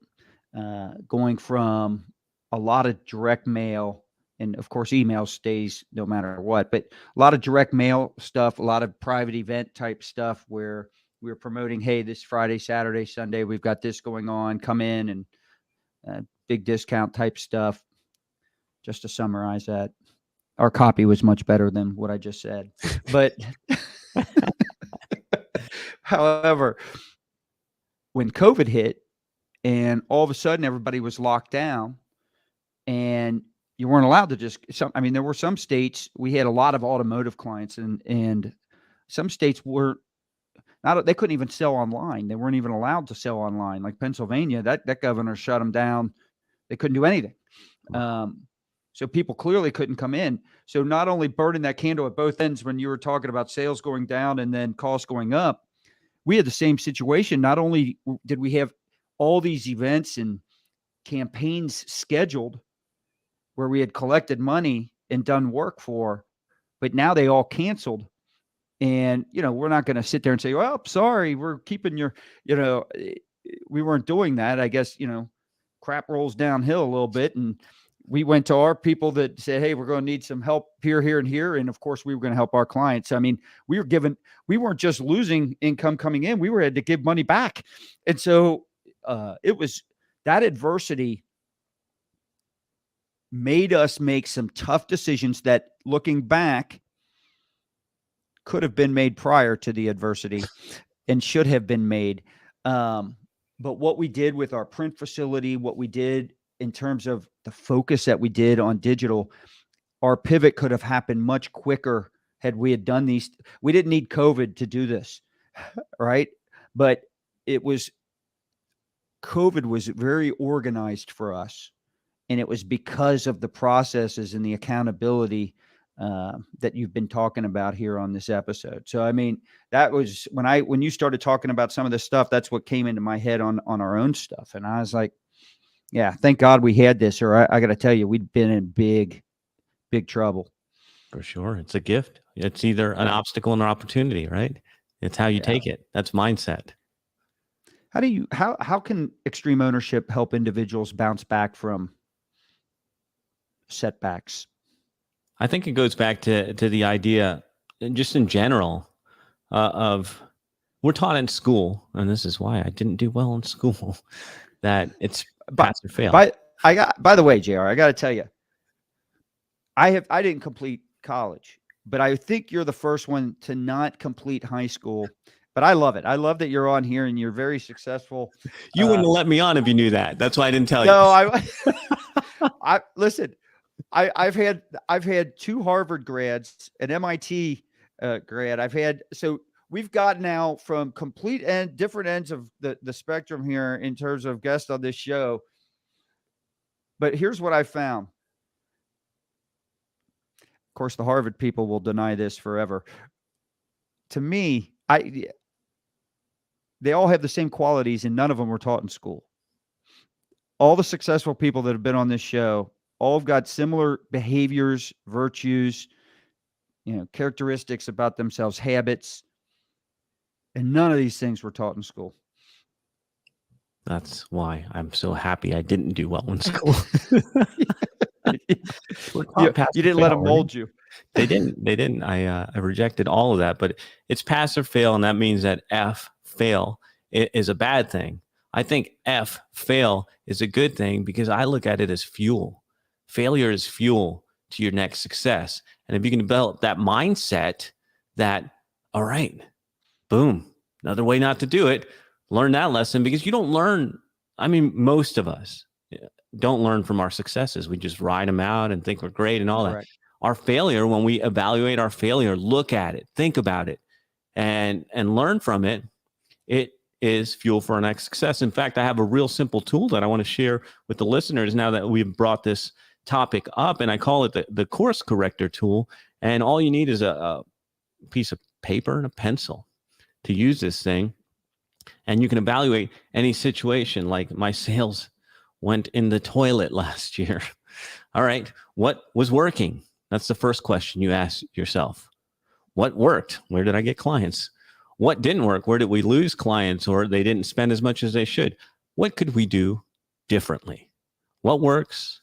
going from a lot of direct mail, and of course, email stays no matter what, but a lot of direct mail stuff, a lot of private event type stuff where we were promoting, hey, this Friday, Saturday, Sunday, we've got this going on, come in, and big discount type stuff. Just to summarize that, our copy was much better than what I just said. But however, when COVID hit and all of a sudden everybody was locked down and you weren't allowed to there were some states, we had a lot of automotive clients, and some states were they couldn't even sell online. They weren't even allowed to sell online. Like Pennsylvania, that governor shut them down. They couldn't do anything. So people clearly couldn't come in. So not only burning that candle at both ends when you were talking about sales going down and then costs going up, we had the same situation. Not only did we have all these events and campaigns scheduled where we had collected money and done work for, but now they all canceled. And, we're not going to sit there and say, well, sorry, we're keeping your, we weren't doing that. I guess, crap rolls downhill a little bit. And we went to our people that said, hey, we're going to need some help here, here, and here. And of course, we were going to help our clients. I mean, we weren't just losing income coming in, we had to give money back. And so it was that adversity made us make some tough decisions that, looking back, could have been made prior to the adversity and should have been made. But what we did with our print facility, what we did in terms of the focus that we did on digital, our pivot could have happened much quicker had we had done these. We didn't need COVID to do this, right? But COVID was very organized for us. And it was because of the processes and the accountability that you've been talking about here on this episode. So, I mean, that was when you started talking about some of this stuff, that's what came into my head on our own stuff. And I was like, yeah, thank God we had this, or I got to tell you, we'd been in big, big trouble. For sure. It's a gift. It's either an obstacle and an opportunity, right? It's how you take it. That's mindset. How can extreme ownership help individuals bounce back from setbacks? I think it goes back to the idea, just in general, of we're taught in school, and this is why I didn't do well in school, that it's pass or fail. By the way, JR, I got to tell you, I didn't complete college, but I think you're the first one to not complete high school. But I love it. I love that you're on here and you're very successful. You wouldn't have let me on if you knew that. That's why I didn't tell you. No, I listen. I've had 2 Harvard grads, an MIT grad. So we've got now from different ends of the spectrum here in terms of guests on this show. But here's what I found. Of course, the Harvard people will deny this forever. To me, they all have the same qualities, and none of them were taught in school. All the successful people that have been on this show all have got similar behaviors, virtues, characteristics about themselves, habits, and none of these things were taught in school. That's why I'm so happy I didn't do well in school. You didn't let them mold you. They didn't. I rejected all of that, but it's pass or fail, and that means that F, fail, is a bad thing. I think F, fail, is a good thing because I look at it as fuel. Failure is fuel to your next success. And if you can develop that mindset that, all right, boom, another way not to do it, learn that lesson, because you don't learn. I mean, most of us don't learn from our successes. We just ride them out and think we're great and all that. Right. Our failure, when we evaluate our failure, look at it, think about it, and learn from it, it is fuel for our next success. In fact, I have a real simple tool that I want to share with the listeners now that we've brought this topic up, and I call it the course corrector tool. And all you need is a piece of paper and a pencil to use this thing. And you can evaluate any situation, like my sales went in the toilet last year. All right, what was working? That's the first question you ask yourself. What worked? Where did I get clients? What didn't work? Where did we lose clients, or they didn't spend as much as they should? What could we do differently? What works?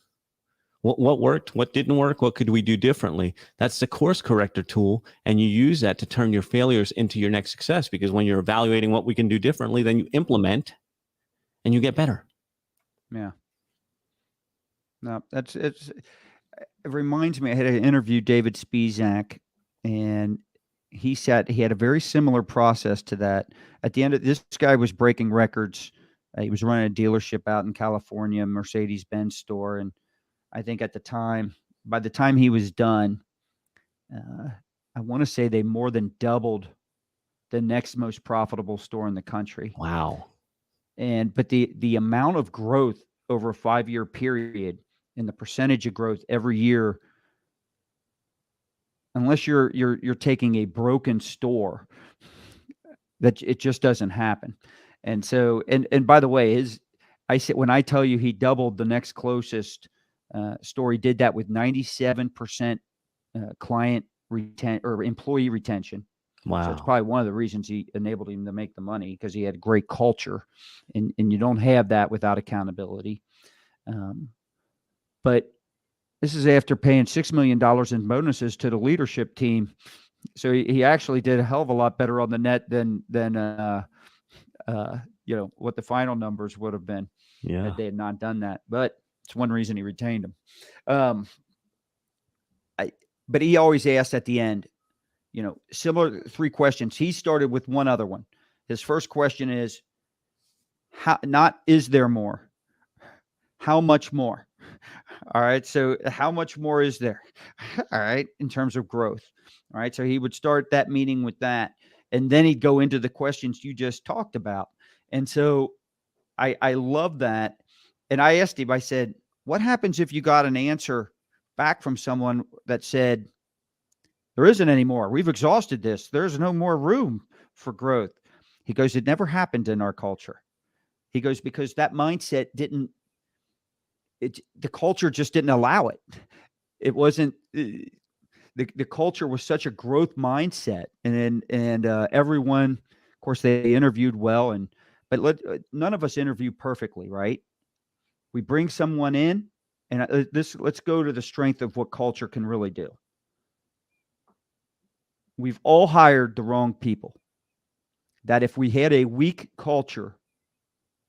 What worked? What didn't work? What could we do differently? That's the course corrector tool. And you use that to turn your failures into your next success, because when you're evaluating what we can do differently, then you implement and you get better. Yeah. No, it reminds me, I had to interview David Spizak, and he said he had a very similar process to that. At the end of this guy was breaking records. He was running a dealership out in California, Mercedes-Benz store. And I think by the time he was done, I want to say they more than doubled the next most profitable store in the country. Wow. But the amount of growth over a 5-year period and the percentage of growth every year, unless you're taking a broken store, that it just doesn't happen. And so, and by the way, when I tell you he doubled the next closest store, he did that with 97% client or employee retention. So it's Wow. probably one of the reasons he enabled him to make the money, because he had great culture, and you don't have that without accountability. But this is after paying $6 million in bonuses to the leadership team. So he actually did a hell of a lot better on the net than what the final numbers would have been Yeah. had they had not done that. But it's one reason he retained him. But he always asked at the end, similar 3 questions. He started with one other one. His first question is, is there more? How much more? All right. So how much more is there? All right. In terms of growth. All right. So he would start that meeting with that. And then he'd go into the questions you just talked about. And so I love that. And I asked him, I said, what happens if you got an answer back from someone that said, there isn't any more. We've exhausted this. There's no more room for growth. He goes, it never happened in our culture. He goes, because that mindset the culture just didn't allow it. It wasn't, the culture was such a growth mindset. And everyone, of course, they interviewed well, but none of us interview perfectly, right? We bring someone in, and let's go to the strength of what culture can really do. We've all hired the wrong people that, if we had a weak culture,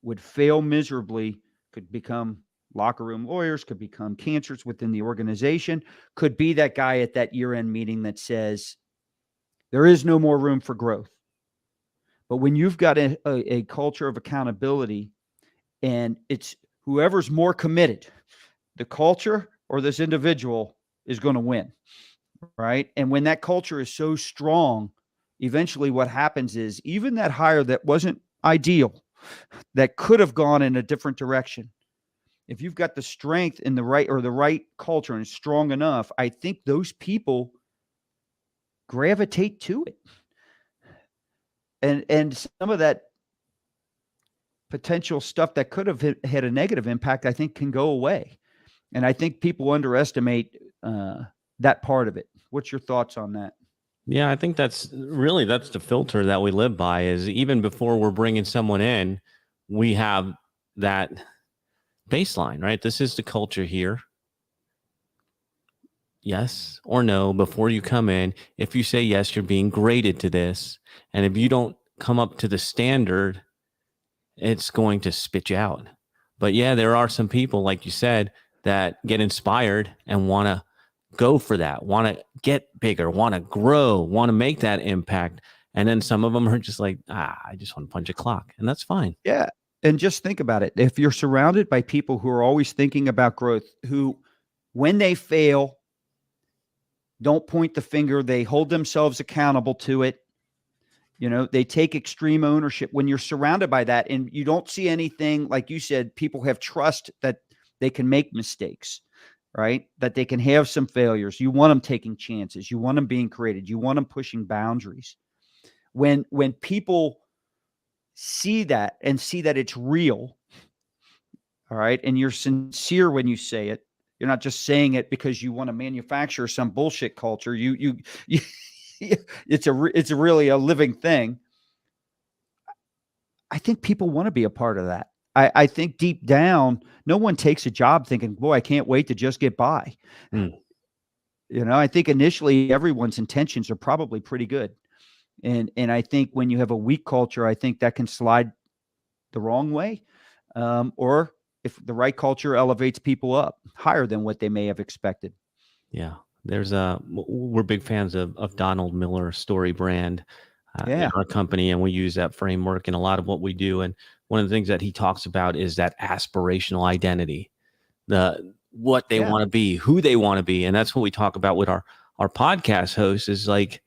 would fail miserably, could become locker room lawyers, could become cancers within the organization, could be that guy at that year-end meeting that says, there is no more room for growth. But when you've got a culture of accountability, and it's whoever's more committed, the culture or this individual, is going to win. Right. And when that culture is so strong, eventually what happens is, even that hire that wasn't ideal, that could have gone in a different direction, if you've got the strength in the right culture and strong enough, I think those people gravitate to it. And some of that potential stuff that could have had a negative impact, I think, can go away. And I think people underestimate that part of it. What's your thoughts on that? Yeah, I think that's the filter that we live by, is even before we're bringing someone in, we have that baseline, right? This is the culture here. Yes or no before you come in. If you say yes, you're being graded to this. And if you don't come up to the standard, it's going to spit you out. But yeah, there are some people, like you said, that get inspired and want to go for that, want to get bigger, want to grow, want to make that impact. And then some of them are just like, I just want to punch a clock. And that's fine. Yeah. And just think about it. If you're surrounded by people who are always thinking about growth, who, when they fail, don't point the finger, they hold themselves accountable to it. They take extreme ownership. When you're surrounded by that and you don't see anything, like you said, people have trust that they can make mistakes, right? That they can have some failures. You want them taking chances. You want them being creative. You want them pushing boundaries. When people see that and see that it's real, all right, and you're sincere when you say it, you're not just saying it because you want to manufacture some bullshit culture. It's really a living thing. I think people want to be a part of that. I think deep down, no one takes a job thinking, boy, I can't wait to just get by. I think initially everyone's intentions are probably pretty good. And I think when you have a weak culture, I think that can slide the wrong way. Or if the right culture elevates people up higher than what they may have expected. Yeah. We're big fans of Donald Miller's story brand in our company, and we use that framework in a lot of what we do. And one of the things that he talks about is that aspirational identity, what they want to be, who they want to be. And that's what we talk about with our podcast hosts, is like,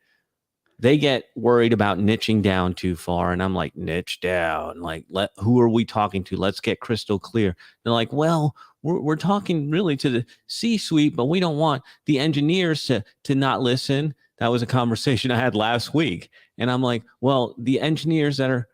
they get worried about niching down too far. And I'm like, niche down, like, who are we talking to? Let's get crystal clear. They're like, well, we're talking really to the C-suite, but we don't want the engineers to not listen. That was a conversation I had last week. And I'm like, well, the engineers that are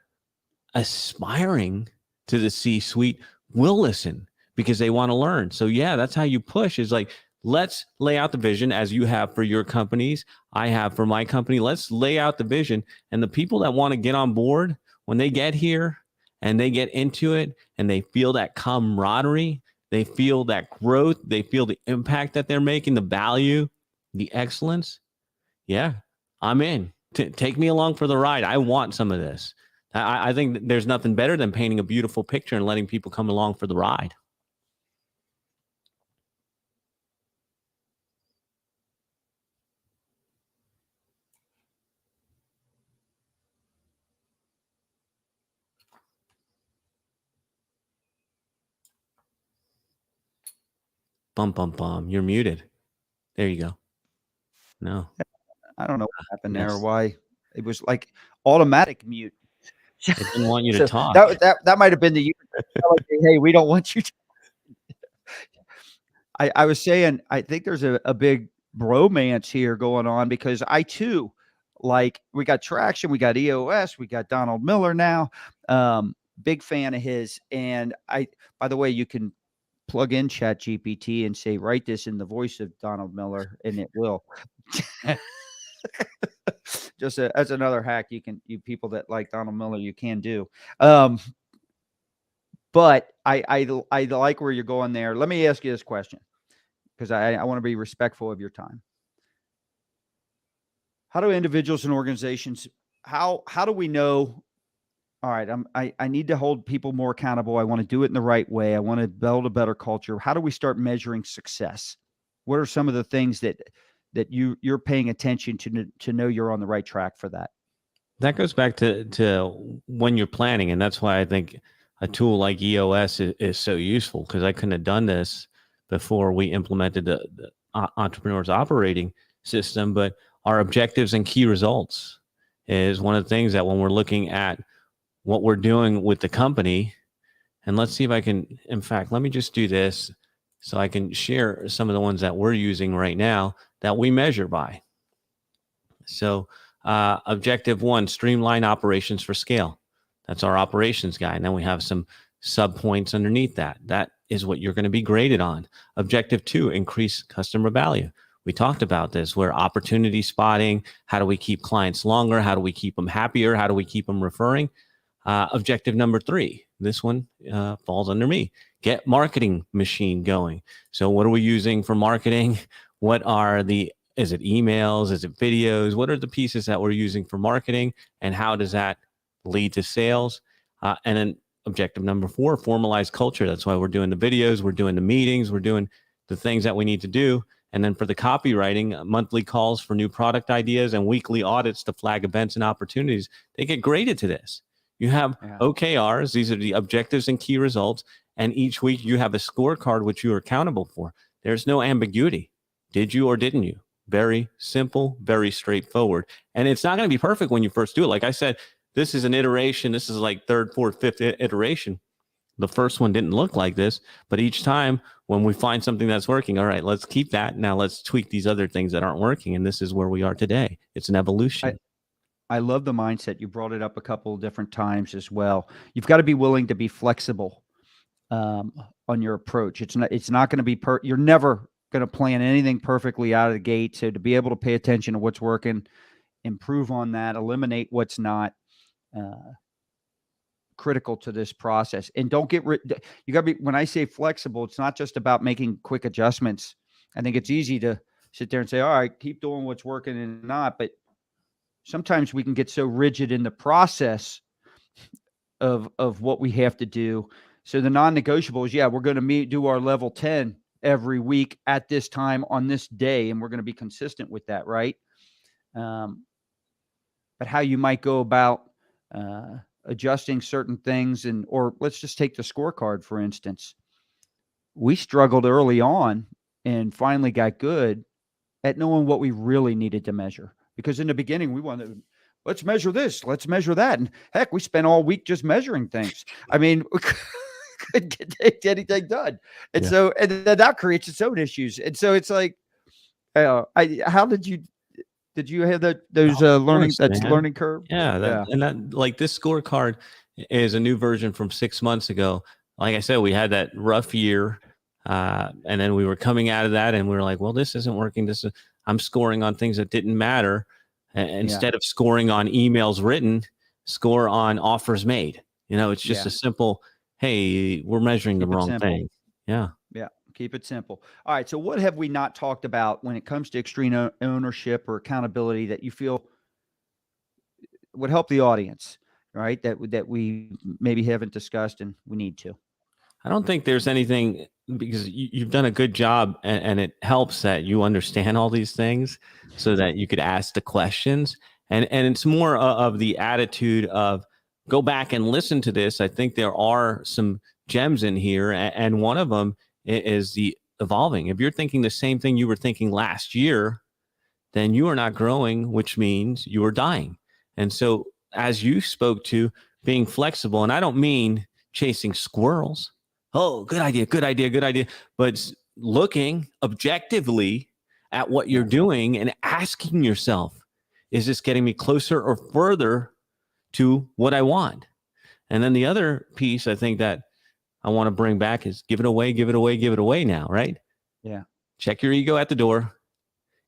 aspiring to the C-suite will listen because they want to learn. So yeah, that's how you push, is like, let's lay out the vision as you have for your companies. I have for my company. Let's lay out the vision. And the people that want to get on board, when they get here and they get into it and they feel that camaraderie, they feel that growth, they feel the impact that they're making, the value, the excellence. Yeah, I'm in. Take me along for the ride. I want some of this. I think there's nothing better than painting a beautiful picture and letting people come along for the ride. Bum, bum, bum. You're muted. There you go. No. I don't know what happened there. Yes. Why it was like automatic mute. It didn't want you to So talk. that might have been the like, hey, we don't want you to. I was saying, I think there's a big bromance here going on, because I too, like, we got Traction, we got EOS, we got Donald Miller now. Big fan of his. And by the way, you can plug in Chat GPT and say, write this in the voice of Donald Miller, and it will. Just as another hack you people that like Donald Miller, you can do. But I like where you're going there. Let me ask you this question, because I want to be respectful of your time. How do individuals and organizations, how do we know, all right, I need to hold people more accountable. I want to do it in the right way. I want to build a better culture. How do we start measuring success? What are some of the things that you're paying attention to know you're on the right track for that? That goes back to when you're planning. And that's why I think a tool like EOS is so useful, because I couldn't have done this before we implemented the Entrepreneur's Operating System. But our objectives and key results is one of the things that when we're looking at what we're doing with the company, and let's see if I can, in fact, let me just do this so I can share some of the ones that we're using right now that we measure by. So objective 1, streamline operations for scale. That's our operations guide. And then we have some sub points underneath that. That is what you're going to be graded on. Objective 2, increase customer value. We talked about this, where opportunity spotting, how do we keep clients longer? How do we keep them happier? How do we keep them referring? Objective number 3, this one falls under me. Get marketing machine going. So what are we using for marketing? What are is it emails? Is it videos? What are the pieces that we're using for marketing? And how does that lead to sales? And then objective number 4, formalize culture. That's why we're doing the videos, we're doing the meetings, we're doing the things that we need to do. And then for the copywriting, monthly calls for new product ideas and weekly audits to flag events and opportunities. They get graded to this. You have OKRs. These are the objectives and key results. And each week you have a scorecard, which you are accountable for. There's no ambiguity. Did you or didn't you? Very simple, very straightforward. And it's not going to be perfect when you first do it. Like I said, this is an iteration. This is like 3rd, 4th, 5th iteration. The first one didn't look like this, but each time when we find something that's working, all right, let's keep that. Now let's tweak these other things that aren't working. And this is where we are today. It's an evolution. I love the mindset. You brought it up a couple of different times as well. You've got to be willing to be flexible on your approach. It's not going to be you're never going to plan anything perfectly out of the gate. So to be able to pay attention to what's working, improve on that, eliminate what's not critical to this process. And don't get you got to be, when I say flexible, it's not just about making quick adjustments. I think it's easy to sit there and say, all right, keep doing what's working and not, but sometimes we can get so rigid in the process of what we have to do. So the non-negotiables, we're going to do our level 10 every week at this time on this day, and we're going to be consistent with that, right? But how you might go about adjusting certain things, or let's just take the scorecard, for instance. We struggled early on and finally got good at knowing what we really needed to measure. Because in the beginning, we wanted to, let's measure this, let's measure that. And heck, we spent all week just measuring things. I mean, we couldn't get anything done. And so, and then that creates its own issues. And so it's like, how did you have those learning curve? And that, like, this scorecard is a new version from 6 months ago. Like I said, we had that rough year. And then we were coming out of that and we were like, well, this isn't working. I'm scoring on things that didn't matter. Instead of scoring on emails written, score on offers made. It's just a simple, hey, we're measuring the wrong thing. Yeah. Yeah. Keep it simple. All right. So what have we not talked about when it comes to extreme ownership or accountability that you feel would help the audience, right? That we maybe haven't discussed and we need to. I don't think there's anything, because you've done a good job, and it helps that you understand all these things so that you could ask the questions. And it's more of the attitude of go back and listen to this. I think there are some gems in here. And one of them is the evolving. If you're thinking the same thing you were thinking last year, then you are not growing, which means you are dying. And so as you spoke to being flexible, and I don't mean chasing squirrels. Oh, good idea, good idea, good idea. But looking objectively at what you're doing and asking yourself, is this getting me closer or further to what I want? And then the other piece I think that I want to bring back is give it away, give it away, give it away now, right? Yeah. Check your ego at the door.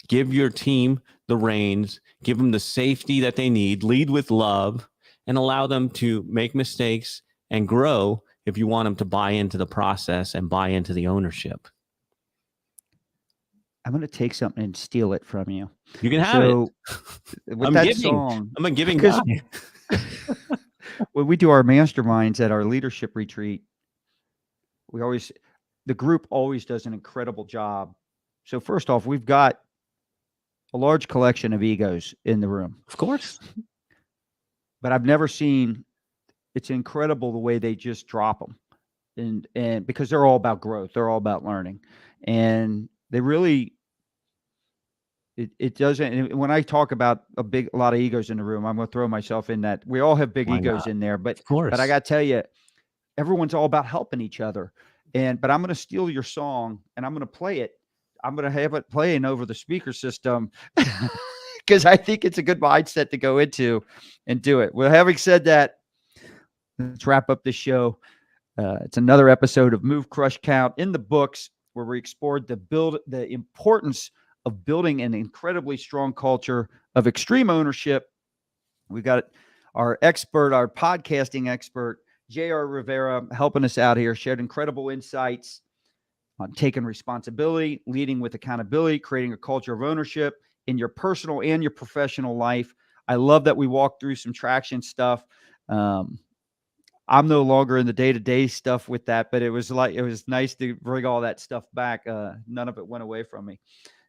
Give your team the reins, give them the safety that they need, lead with love, and allow them to make mistakes and grow if you want them to buy into the process and buy into the ownership. I'm going to take something and steal it from you. You can have it. With that song, I'm a giving guy. When we do our masterminds at our leadership retreat, the group always does an incredible job. So first off, we've got a large collection of egos in the room. Of course. But I've never seen, it's incredible the way they just drop them. And because they're all about growth, they're all about learning. And they really, it doesn't, and when I talk about a lot of egos in the room, I'm going to throw myself in that. We all have big egos in there, but I got to tell you, everyone's all about helping each other. But I'm going to steal your song and I'm going to play it. I'm going to have it playing over the speaker system because I think it's a good mindset to go into and do it. Well, having said that, let's wrap up this show. It's another episode of Move, Crush, Count in the books, where we explored the importance of building an incredibly strong culture of extreme ownership. We've got our expert, our podcasting expert, JR Rivera, helping us out here, shared incredible insights on taking responsibility, leading with accountability, creating a culture of ownership in your personal and your professional life. I love that we walked through some traction stuff. I'm no longer in the day-to-day stuff with that, but it was nice to bring all that stuff back. None of it went away from me.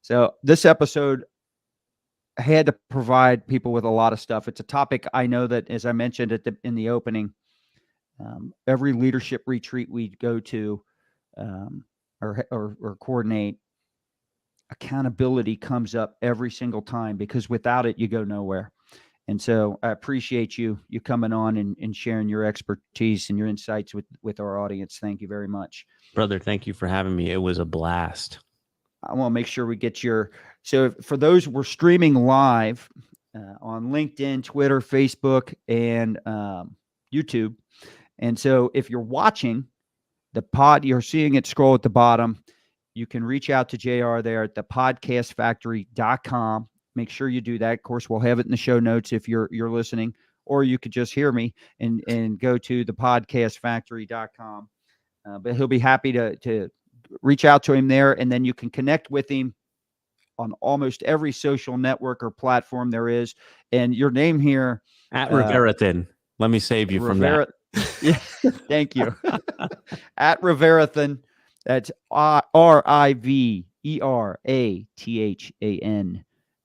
So this episode had to provide people with a lot of stuff. It's a topic I know that, as I mentioned in the opening, every leadership retreat we go to or coordinate, accountability comes up every single time, because without it, you go nowhere. And so I appreciate you coming on and sharing your expertise and your insights with our audience. Thank you very much. Brother, thank you for having me. It was a blast. I want to make sure we get so for those, we're streaming live on LinkedIn, Twitter, Facebook, and YouTube. And so if you're watching the pod, you're seeing it scroll at the bottom. You can reach out to JR there at thepodcastfactory.com. Make sure you do that. Of course, we'll have it in the show notes if you're listening, or you could just hear me and go to thepodcastfactory.com. But he'll be happy to reach out to him there, and then you can connect with him on almost every social network or platform there is. And your name here at Riverathan. Let me save you from that. Yeah, thank you. At Riverathan. That's Riverathan.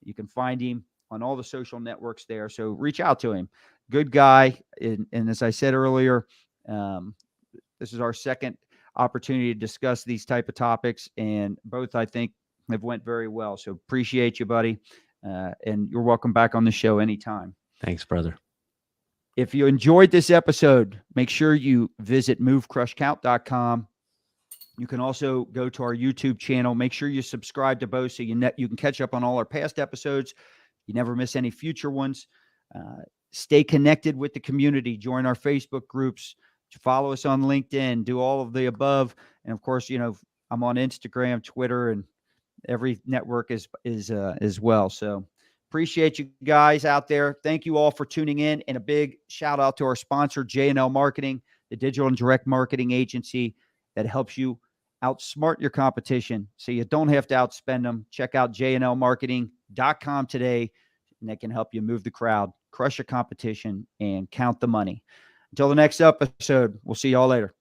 You can find him on all the social networks there. So reach out to him. Good guy. And as I said earlier, this is our second opportunity to discuss these type of topics, and both, I think, have went very well. So appreciate you, buddy. And you're welcome back on the show anytime. Thanks, brother. If you enjoyed this episode, make sure you visit movecrushcount.com. You can also go to our YouTube channel. Make sure you subscribe to both so you can catch up on all our past episodes. You never miss any future ones. Stay connected with the community. Join our Facebook groups. Follow us on LinkedIn. Do all of the above. And, of course, I'm on Instagram, Twitter, and every network is as well. So appreciate you guys out there. Thank you all for tuning in, and a big shout out to our sponsor, J&L Marketing, the digital and direct marketing agency that helps you outsmart your competition so you don't have to outspend them. Check out jnlmarketing.com today, and they can help you move the crowd, crush your competition, and count the money. Until the next episode, we'll see y'all later.